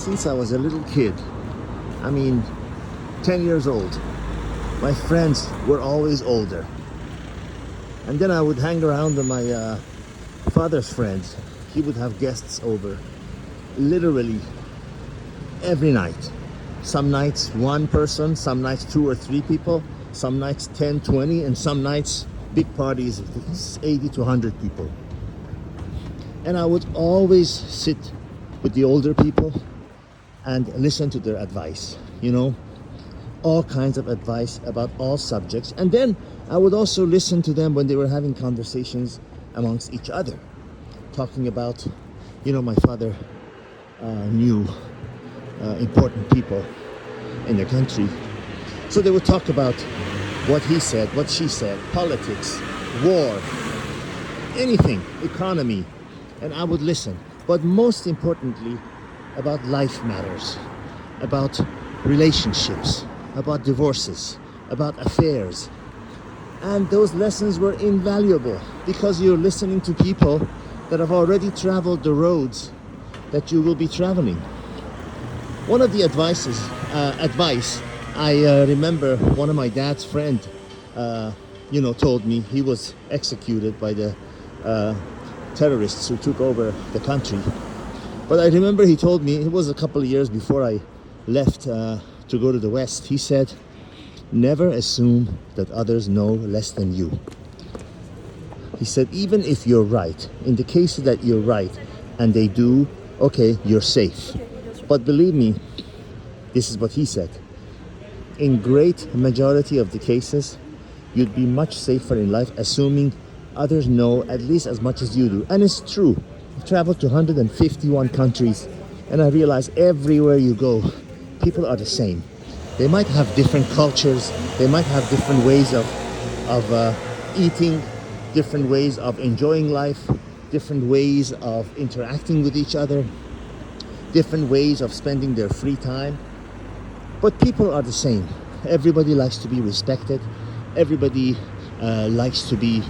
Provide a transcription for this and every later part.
since I was a little kid, I mean 10 years old, my friends were always older. And then I would hang around with my father's friends. He would have guests over literally every night. Some nights one person, some nights 2 or 3 people, some nights 10, 20, and some nights big parties with 80 to 100 people. And I would always sit with the older people and listen to their advice, you know, all kinds of advice about all subjects. And then I would also listen to them when they were having conversations amongst each other, talking about, you know, my father knew important people in the country. So they would talk about what he said, what she said, politics, war, anything, economy, and I would listen. But most importantly, about life matters, about relationships, about divorces, about affairs. And those lessons were invaluable because you're listening to people that have already traveled the roads that you will be traveling. One of the advice I remember one of my dad's friend, told me. He was executed by the terrorists who took over the country. But I remember he told me, it was a couple of years before I left to go to the West. He said, never assume that others know less than you. He said, even if you're right, in the case that you're right and they do, okay, you're safe. But believe me, this is what he said. In great majority of the cases, you'd be much safer in life assuming others know at least as much as you do. And it's true. I've traveled to 151 countries and I realize everywhere you go, people are the same. They might have different cultures, they might have different ways of eating, different ways of enjoying life, different ways of interacting with each other, different ways of spending their free time. But people are the same. Everybody likes to be respected. Everybody likes to be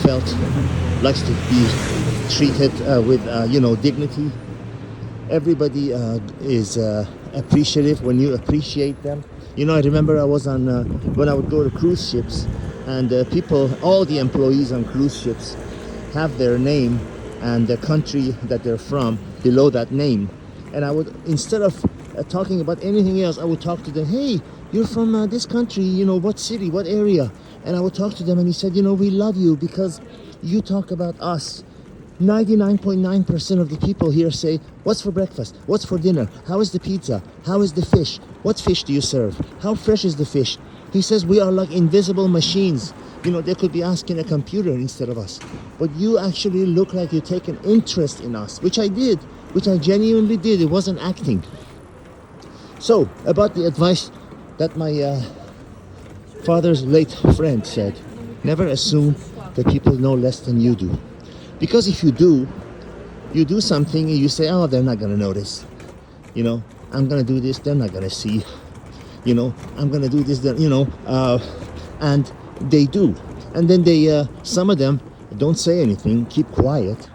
felt, likes to be treated with dignity. Everybody is appreciative when you appreciate them. You know, I remember I was on when I would go to cruise ships, and people, all the employees on cruise ships have their name and the country that they're from below that name. And I would, instead of talking about anything else, I would talk to them. Hey, you're from this country, you know, what city, what area? And I would talk to them, and he said, you know, we love you because you talk about us. 99.9% of the people here say, what's for breakfast? What's for dinner? How is the pizza? How is the fish? What fish do you serve? How fresh is the fish? He says, we are like invisible machines. You know, they could be asking a computer instead of us. But you actually look like you take an interest in us, which I did, which I genuinely did. It wasn't acting. So, about the advice that my father's late friend said, never assume that people know less than you do. Because if you do something and you say, oh, they're not going to notice. You know, I'm going to do this, they're not going to see. You know, I'm going to do this, and they do. And then they, some of them don't say anything, keep quiet.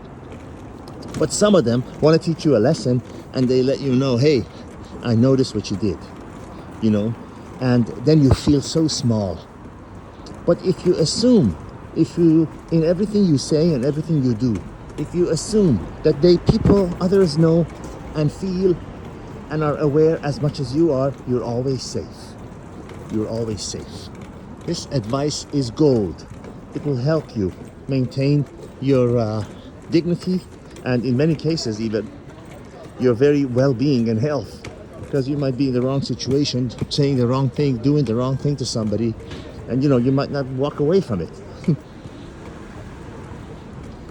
But some of them want to teach you a lesson and they let you know, hey, I noticed what you did. You know, and then you feel so small. But if you assume, in everything you say and everything you do, if you assume that others know and feel and are aware as much as you are, you're always safe. You're always safe. This advice is gold. It will help you maintain your dignity and in many cases even your very well-being and health. Because you might be in the wrong situation, saying the wrong thing, doing the wrong thing to somebody, and you know, you might not walk away from it.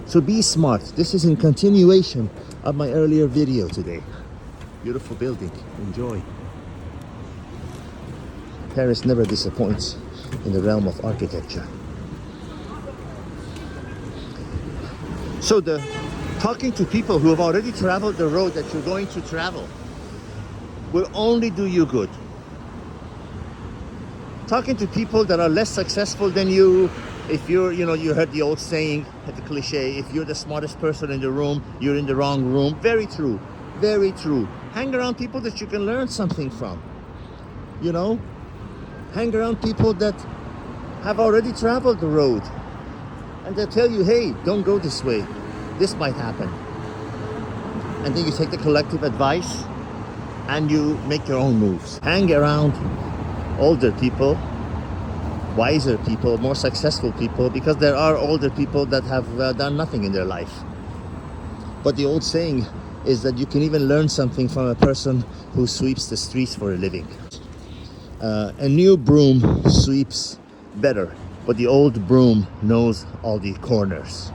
So be smart. This is in continuation of my earlier video today. Beautiful building. Enjoy. Paris never disappoints in the realm of architecture. So talking to people who have already traveled the road that you're going to travel will only do you good. Talking to people that are less successful than you, if you're, you heard the old saying, the cliche, if you're the smartest person in the room, you're in the wrong room. Very true, very true. Hang around people that you can learn something from. You know, hang around people that have already traveled the road, and they tell you, hey, don't go this way, this might happen. And then you take the collective advice and you make your own moves. Hang around older people, wiser people, more successful people, because there are older people that have done nothing in their life. But the old saying is that you can even learn something from a person who sweeps the streets for a living. A new broom sweeps better, but the old broom knows all the corners.